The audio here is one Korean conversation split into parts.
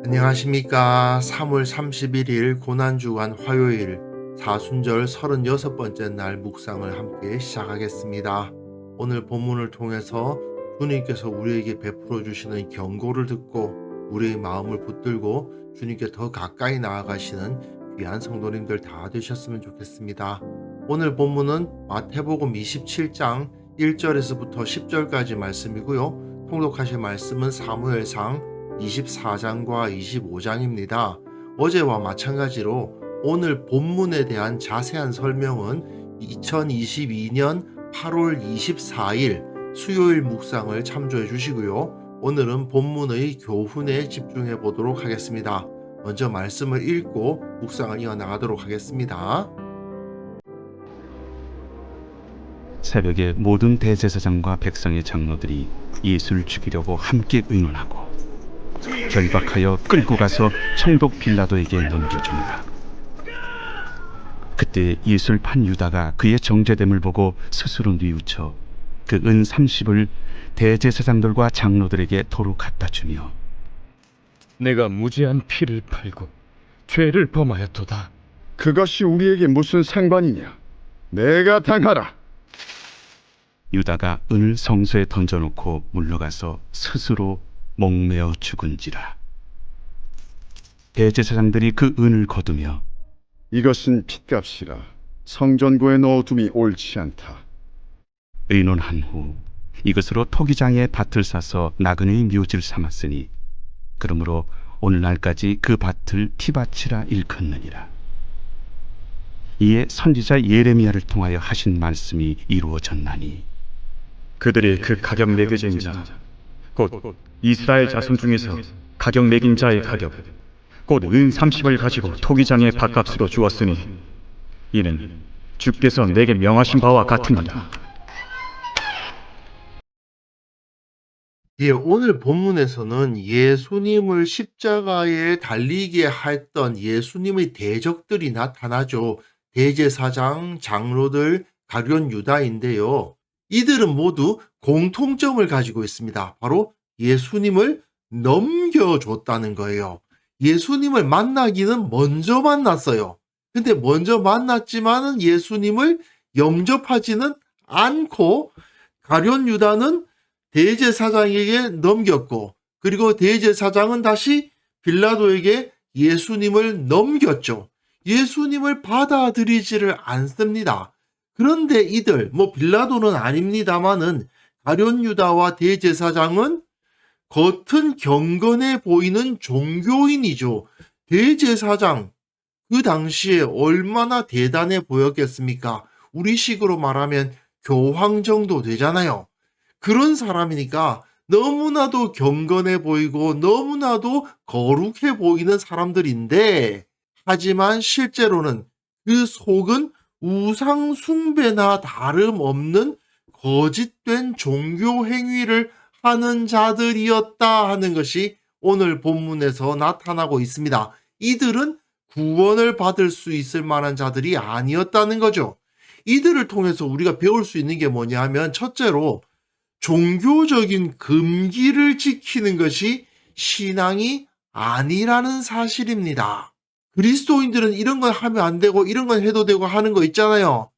안녕하십니까. 3월 31일 고난주간 화요일 사순절 36번째 날 묵상을 함께 시작하겠습니다. 오늘 본문을 통해서 주님께서 우리에게 베풀어 주시는 경고를 듣고 우리의 마음을 붙들고 주님께 더 가까이 나아가시는 귀한 성도님들 다 되셨으면 좋겠습니다. 오늘 본문은 마태복음 27장 1절에서부터 10절까지 말씀이고요. 통독하실 말씀은 사무엘상 24장과 25장입니다. 어제와 마찬가지로 오늘 본문에 대한 자세한 설명은 2022년 8월 24일 수요일 묵상을 참조해 주시고요. 오늘은 본문의 교훈에 집중해 보도록 하겠습니다. 먼저 말씀을 읽고 묵상을 이어나가도록 하겠습니다. 새벽에 모든 대제사장과 백성의 장로들이 예수를 죽이려고 함께 의논하고 결박하여 끌고 가서 총독 빌라도에게 넘겨줍니다. 그때 예수를 판 유다가 그의 정죄됨을 보고 스스로 뉘우쳐 그 은 30을 대제사장들과 장로들에게 도로 갖다 주며 내가 무죄한 피를 팔고 죄를 범하였도다. 그것이 우리에게 무슨 상관이냐? 내가 당하라. 유다가 은을 성소에 던져놓고 물러가서 스스로 목매어 죽은지라. 대제사장들이 그 은을 거두며 이것은 핏값이라. 성전고에 넣어둠이 옳지 않다. 의논한 후 이것으로 토기장에 밭을 사서 나그네의 묘지를 삼았으니 그러므로 오늘날까지 그 밭을 피밭이라 일컫느니라. 이에 선지자 예레미야를 통하여 하신 말씀이 이루어졌나니 그들이 그 가격 매겨진 자, 곧 이스라엘 자손 중에서 가격 매긴 자의 가격, 곧 은 30을 가지고 토기장의 밭값으로 주었으니 이는 주께서 내게 명하신 바와 같으니라. 오늘 본문에서는 예수님을 십자가에 달리게 했던 예수님의 대적들이 나타나죠. 대제사장, 장로들, 가룟 유다인데요. 이들은 모두 공통점을 가지고 있습니다. 바로 예수님을 넘겨줬다는 거예요. 예수님을 만나기는 먼저 만났어요. 근데 먼저 만났지만은 예수님을 영접하지는 않고 가룟 유다는 대제사장에게 넘겼고, 그리고 대제사장은 다시 빌라도에게 예수님을 넘겼죠. 예수님을 받아들이지를 않습니다. 그런데 이들, 빌라도는 아닙니다만은 가룟 유다와 대제사장은 겉은 경건해 보이는 종교인이죠. 대제사장, 그 당시에 얼마나 대단해 보였겠습니까? 우리식으로 말하면 교황 정도 되잖아요. 그런 사람이니까 너무나도 경건해 보이고 너무나도 거룩해 보이는 사람들인데, 하지만 실제로는 그 속은 우상 숭배나 다름없는 거짓된 종교 행위를 하는 자들이었다 하는 것이 오늘 본문에서 나타나고 있습니다. 이들은 구원을 받을 수 있을 만한 자들이 아니었다는 거죠. 이들을 통해서 우리가 배울 수 있는 게 뭐냐 하면, 첫째로 종교적인 금기를 지키는 것이 신앙이 아니라는 사실입니다. 그리스도인들은 이런 건 하면 안 되고 이런 건 해도 되고 하는 거 있잖아요.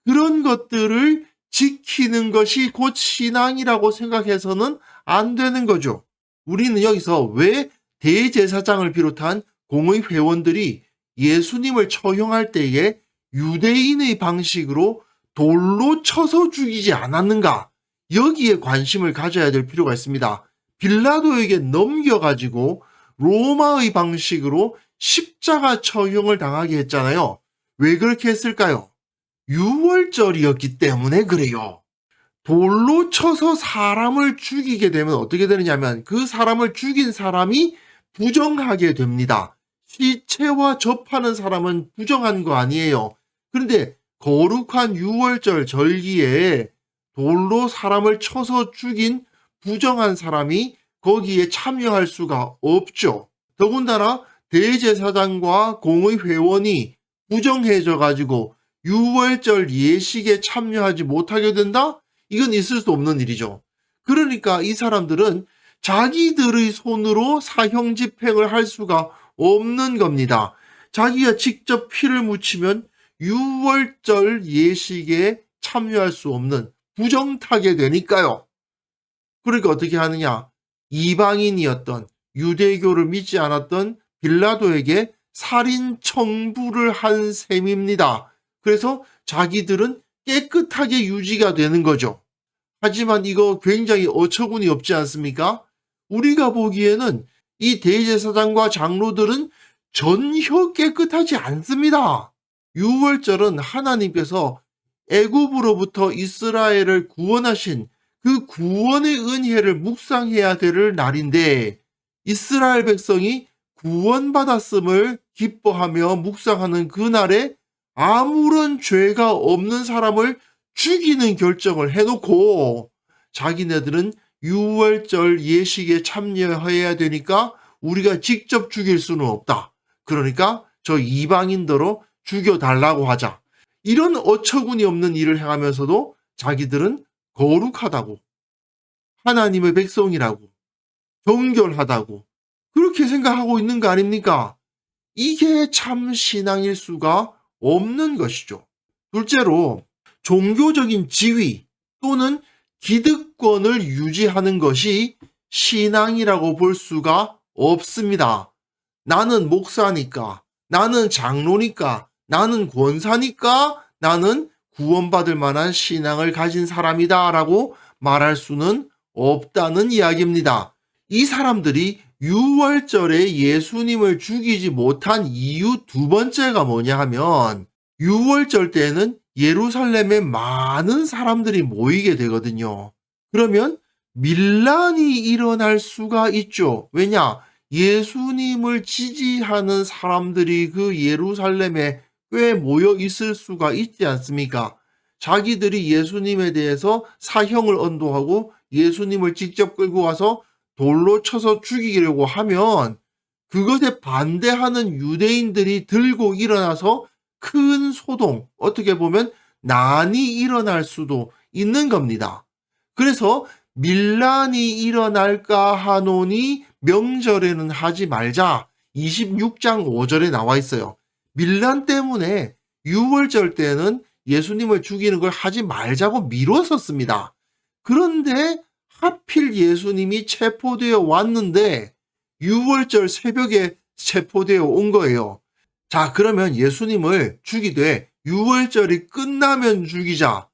그런 것들을 지키는 것이 곧 신앙이라고 생각해서는 안 되는 거죠. 우리는 여기서 왜 대제사장을 비롯한 공의 회원들이 예수님을 처형할 때에 유대인의 방식으로 돌로 쳐서 죽이지 않았는가? 여기에 관심을 가져야 될 필요가 있습니다. 빌라도에게 넘겨가지고 로마의 방식으로 십자가 처형을 당하게 했잖아요. 왜 그렇게 했을까요? 유월절이었기 때문에 그래요. 돌로 쳐서 사람을 죽이게 되면 어떻게 되느냐면 그 사람을 죽인 사람이 부정하게 됩니다. 시체와 접하는 사람은 부정한 거 아니에요. 그런데 거룩한 유월절 절기에 돌로 사람을 쳐서 죽인 부정한 사람이 거기에 참여할 수가 없죠. 더군다나 대제사장과 공의 회원이 부정해져 가지고 유월절 예식에 참여하지 못하게 된다? 이건 있을 수 없는 일이죠. 그러니까 이 사람들은 자기들의 손으로 사형 집행을 할 수가 없는 겁니다. 자기가 직접 피를 묻히면 유월절 예식에 참여할 수 없는 부정타게 되니까요. 그러니까 어떻게 하느냐? 이방인이었던 유대교를 믿지 않았던 빌라도에게 살인 청부를 한 셈입니다. 그래서 자기들은 깨끗하게 유지가 되는 거죠. 하지만 이거 굉장히 어처구니 없지 않습니까? 우리가 보기에는 이 대제사장과 장로들은 전혀 깨끗하지 않습니다. 유월절은 하나님께서 애굽으로부터 이스라엘을 구원하신 그 구원의 은혜를 묵상해야 될 날인데, 이스라엘 백성이 구원받았음을 기뻐하며 묵상하는 그날에 아무런 죄가 없는 사람을 죽이는 결정을 해놓고 자기네들은 유월절 예식에 참여해야 되니까 우리가 직접 죽일 수는 없다. 그러니까 저 이방인더러 죽여달라고 하자. 이런 어처구니 없는 일을 행하면서도 자기들은 거룩하다고, 하나님의 백성이라고, 정결하다고 그렇게 생각하고 있는 거 아닙니까? 이게 참 신앙일 수가 없는 것이죠. 둘째로 종교적인 지위 또는 기득권을 유지하는 것이 신앙이라고 볼 수가 없습니다. 나는 목사니까, 나는 장로니까, 나는 권사니까 나는 구원받을 만한 신앙을 가진 사람이다 라고 말할 수는 없다는 이야기입니다. 이 사람들이 유월절에 예수님을 죽이지 못한 이유 두 번째가 뭐냐 하면, 유월절 때는 예루살렘에 많은 사람들이 모이게 되거든요. 그러면 밀란이 일어날 수가 있죠. 왜냐? 예수님을 지지하는 사람들이 그 예루살렘에 꽤 모여 있을 수가 있지 않습니까? 자기들이 예수님에 대해서 사형을 언도하고 예수님을 직접 끌고 와서 돌로 쳐서 죽이려고 하면 그것에 반대하는 유대인들이 들고 일어나서 큰 소동, 어떻게 보면 난이 일어날 수도 있는 겁니다. 그래서 밀란이 일어날까 하노니 명절에는 하지 말자. 26장 5절에 나와 있어요. 밀란 때문에 유월절 때는 예수님을 죽이는 걸 하지 말자고 미뤘었습니다. 그런데 하필 예수님이 체포되어 왔는데 유월절 새벽에 체포되어 온 거예요. 자, 그러면 예수님을 죽이되 유월절이 끝나면 죽이자.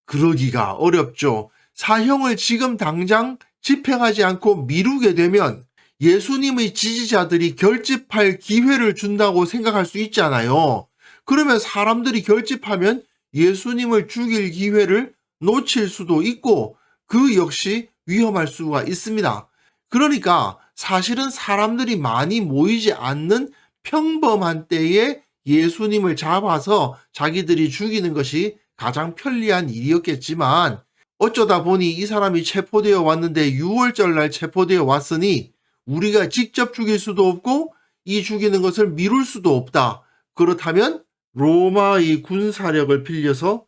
그러기가 어렵죠. 사형을 지금 당장 집행하지 않고 미루게 되면 예수님의 지지자들이 결집할 기회를 준다고 생각할 수 있잖아요. 그러면 사람들이 결집하면 예수님을 죽일 기회를 놓칠 수도 있고 그 역시 위험할 수가 있습니다. 그러니까 사실은 사람들이 많이 모이지 않는 평범한 때에 예수님을 잡아서 자기들이 죽이는 것이 가장 편리한 일이었겠지만, 어쩌다 보니 이 사람이 체포되어 왔는데 유월절 날 체포되어 왔으니 우리가 직접 죽일 수도 없고 이 죽이는 것을 미룰 수도 없다. 그렇다면 로마의 군사력을 빌려서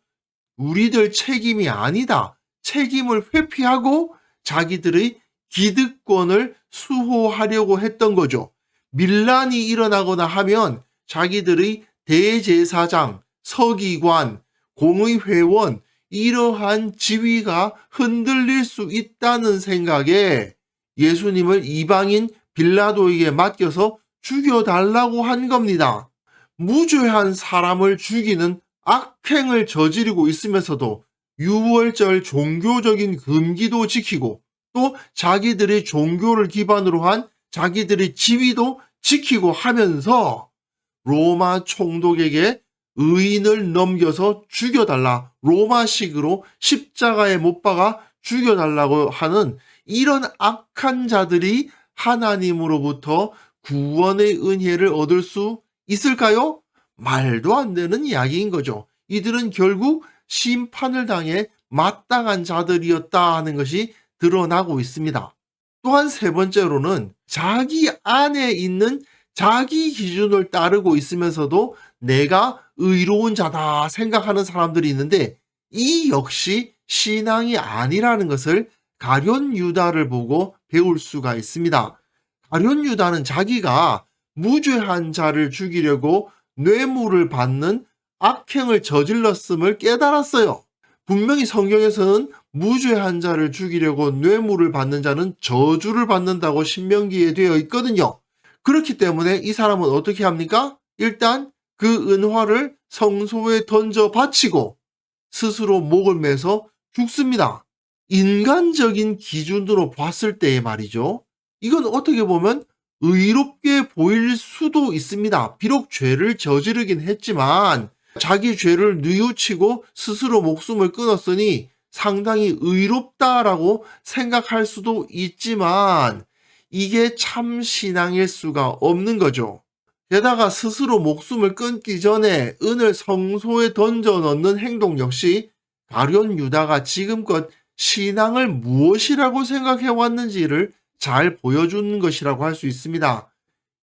우리들 책임이 아니다. 책임을 회피하고 자기들의 기득권을 수호하려고 했던 거죠. 밀란이 일어나거나 하면 자기들의 대제사장, 서기관, 공의회원 이러한 지위가 흔들릴 수 있다는 생각에 예수님을 이방인 빌라도에게 맡겨서 죽여달라고 한 겁니다. 무죄한 사람을 죽이는 악행을 저지르고 있으면서도 유월절 종교적인 금기도 지키고 또 자기들의 종교를 기반으로 한 자기들의 지위도 지키고 하면서 로마 총독에게 의인을 넘겨서 죽여달라, 로마식으로 십자가에 못 박아 죽여달라고 하는 이런 악한 자들이 하나님으로부터 구원의 은혜를 얻을 수 있을까요? 말도 안 되는 이야기인 거죠. 이들은 결국 심판을 당해 마땅한 자들이었다 하는 것이 드러나고 있습니다. 또한 세 번째로는 자기 안에 있는 자기 기준을 따르고 있으면서도 내가 의로운 자다 생각하는 사람들이 있는데 이 역시 신앙이 아니라는 것을 가룟 유다를 보고 배울 수가 있습니다. 가룟 유다는 자기가 무죄한 자를 죽이려고 뇌물을 받는 악행을 저질렀음을 깨달았어요. 분명히 성경에서는 무죄한 자를 죽이려고 뇌물을 받는 자는 저주를 받는다고 신명기에 되어 있거든요. 그렇기 때문에 이 사람은 어떻게 합니까? 일단 그 은화를 성소에 던져 바치고 스스로 목을 매서 죽습니다. 인간적인 기준으로 봤을 때의 말이죠. 이건 어떻게 보면 의롭게 보일 수도 있습니다. 비록 죄를 저지르긴 했지만 자기 죄를 뉘우치고 스스로 목숨을 끊었으니 상당히 의롭다라고 생각할 수도 있지만 이게 참 신앙일 수가 없는 거죠. 게다가 스스로 목숨을 끊기 전에 은을 성소에 던져 넣는 행동 역시 가룟 유다가 지금껏 신앙을 무엇이라고 생각해 왔는지를 잘 보여주는 것이라고 할 수 있습니다.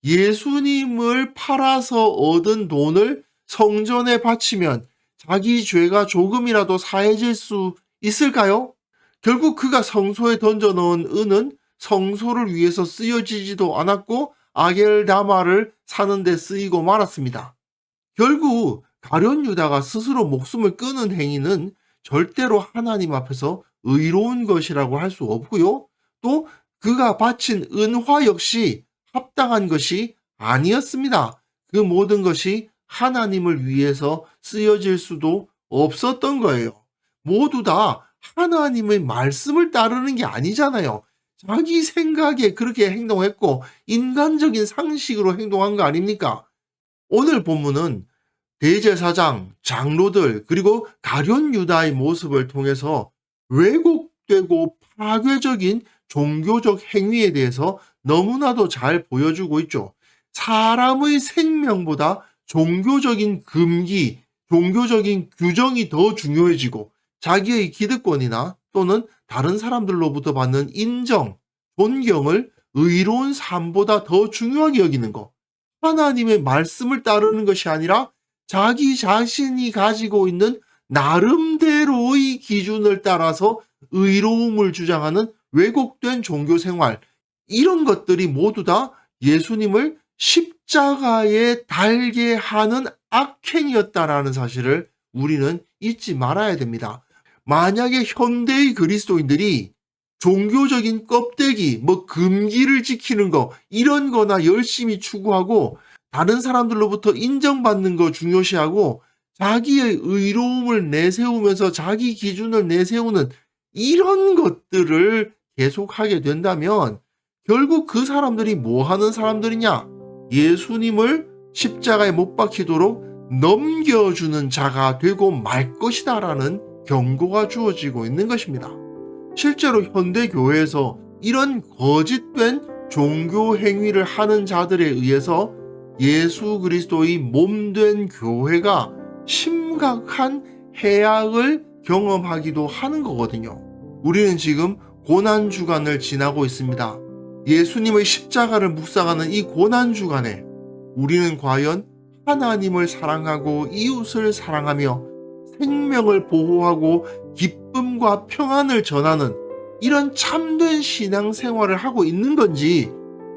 예수님을 팔아서 얻은 돈을 성전에 바치면 자기 죄가 조금이라도 사해질 수 있을까요? 결국 그가 성소에 던져 넣은 은은 성소를 위해서 쓰여지지도 않았고 아겔다마를 사는 데 쓰이고 말았습니다. 결국 가룟 유다가 스스로 목숨을 끊은 행위는 절대로 하나님 앞에서 의로운 것이라고 할 수 없고요. 또 그가 바친 은화 역시 합당한 것이 아니었습니다. 그 모든 것이 하나님을 위해서 쓰여질 수도 없었던 거예요. 모두 다 하나님의 말씀을 따르는 게 아니잖아요. 자기 생각에 그렇게 행동했고 인간적인 상식으로 행동한 거 아닙니까? 오늘 본문은 대제사장, 장로들 그리고 가룟 유다의 모습을 통해서 왜곡되고 파괴적인 종교적 행위에 대해서 너무나도 잘 보여주고 있죠. 사람의 생명보다 종교적인 금기, 종교적인 규정이 더 중요해지고 자기의 기득권이나 또는 다른 사람들로부터 받는 인정, 존경을 의로운 삶보다 더 중요하게 여기는 것. 하나님의 말씀을 따르는 것이 아니라 자기 자신이 가지고 있는 나름대로의 기준을 따라서 의로움을 주장하는 왜곡된 종교 생활. 이런 것들이 모두 다 예수님을 십자가에 달게 하는 악행이었다라는 사실을 우리는 잊지 말아야 됩니다. 만약에 현대의 그리스도인들이 종교적인 껍데기, 금기를 지키는 거, 이런 거나 열심히 추구하고 다른 사람들로부터 인정받는 거 중요시하고 자기의 의로움을 내세우면서 자기 기준을 내세우는 이런 것들을 계속하게 된다면 결국 그 사람들이 뭐 하는 사람들이냐? 예수님을 십자가에 못 박히도록 넘겨주는 자가 되고 말 것이다라는 경고가 주어지고 있는 것입니다. 실제로 현대 교회에서 이런 거짓된 종교 행위를 하는 자들에 의해서 예수 그리스도의 몸된 교회가 심각한 해악을 경험하기도 하는 거거든요. 우리는 지금 고난주간을 지나고 있습니다. 예수님의 십자가를 묵상하는 이 고난주간에 우리는 과연 하나님을 사랑하고 이웃을 사랑하며 생명을 보호하고 기쁨과 평안을 전하는 이런 참된 신앙생활을 하고 있는 건지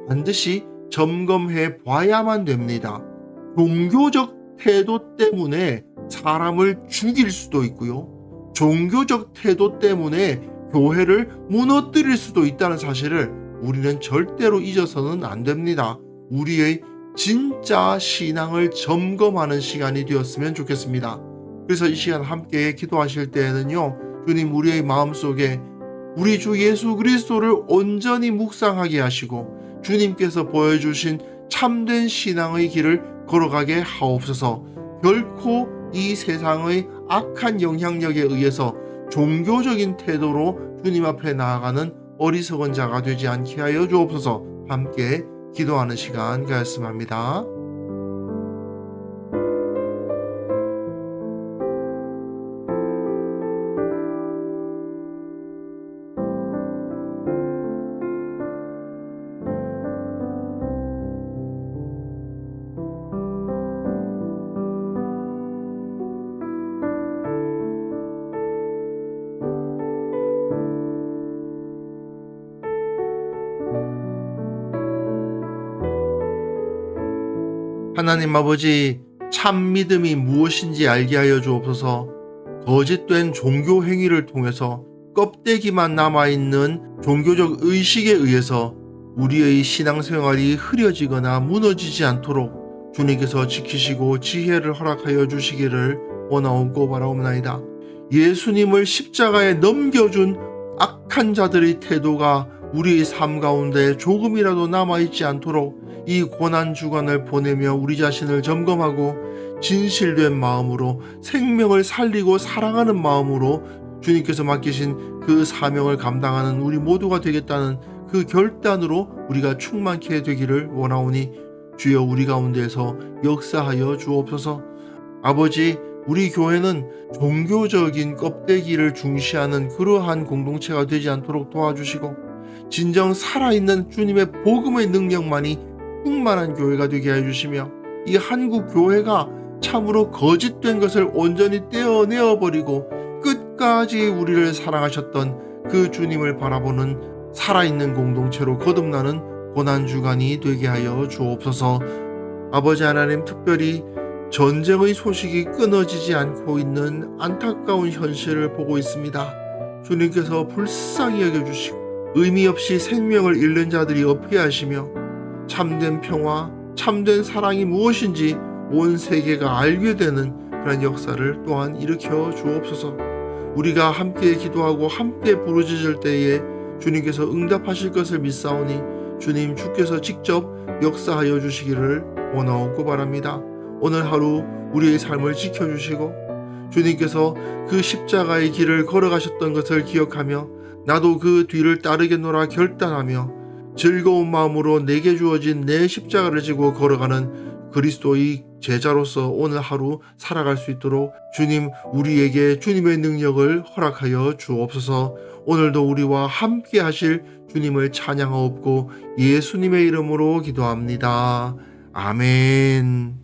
반드시 점검해 봐야만 됩니다. 종교적 태도 때문에 사람을 죽일 수도 있고요. 종교적 태도 때문에 교회를 무너뜨릴 수도 있다는 사실을 우리는 절대로 잊어서는 안 됩니다. 우리의 진짜 신앙을 점검하는 시간이 되었으면 좋겠습니다. 그래서 이 시간 함께 기도하실 때에는요, 주님 우리의 마음속에 우리 주 예수 그리스도를 온전히 묵상하게 하시고 주님께서 보여주신 참된 신앙의 길을 걸어가게 하옵소서. 결코 이 세상의 악한 영향력에 의해서 종교적인 태도로 주님 앞에 나아가는 어리석은 자가 되지 않게 하여 주옵소서. 함께 기도하는 시간 가졌습니다. 하나님 아버지, 참 믿음이 무엇인지 알게 하여 주옵소서. 거짓된 종교 행위를 통해서 껍데기만 남아있는 종교적 의식에 의해서 우리의 신앙생활이 흐려지거나 무너지지 않도록 주님께서 지키시고 지혜를 허락하여 주시기를 원하옵고 바라옵나이다. 예수님을 십자가에 넘겨준 악한 자들의 태도가 우리의 삶 가운데 조금이라도 남아있지 않도록 이 고난주간을 보내며 우리 자신을 점검하고 진실된 마음으로 생명을 살리고 사랑하는 마음으로 주님께서 맡기신 그 사명을 감당하는 우리 모두가 되겠다는 그 결단으로 우리가 충만케 되기를 원하오니 주여 우리 가운데에서 역사하여 주옵소서. 아버지, 우리 교회는 종교적인 껍데기를 중시하는 그러한 공동체가 되지 않도록 도와주시고 진정 살아있는 주님의 복음의 능력만이 충만한 교회가 되게 해주시며 이 한국 교회가 참으로 거짓된 것을 온전히 떼어내어버리고 끝까지 우리를 사랑하셨던 그 주님을 바라보는 살아있는 공동체로 거듭나는 고난주간이 되게 하여 주옵소서. 아버지 하나님, 특별히 전쟁의 소식이 끊어지지 않고 있는 안타까운 현실을 보고 있습니다. 주님께서 불쌍히 여겨주시고 의미 없이 생명을 잃는 자들이 없게 하시며 참된 평화, 참된 사랑이 무엇인지 온 세계가 알게 되는 그런 역사를 또한 일으켜 주옵소서. 우리가 함께 기도하고 함께 부르짖을 때에 주님께서 응답하실 것을 믿사오니 주님 주께서 직접 역사하여 주시기를 원하옵고 바랍니다. 오늘 하루 우리의 삶을 지켜주시고 주님께서 그 십자가의 길을 걸어가셨던 것을 기억하며 나도 그 뒤를 따르겠노라 결단하며 즐거운 마음으로 내게 주어진 내 십자가를 지고 걸어가는 그리스도의 제자로서 오늘 하루 살아갈 수 있도록 주님 우리에게 주님의 능력을 허락하여 주옵소서. 오늘도 우리와 함께 하실 주님을 찬양하옵고 예수님의 이름으로 기도합니다. 아멘.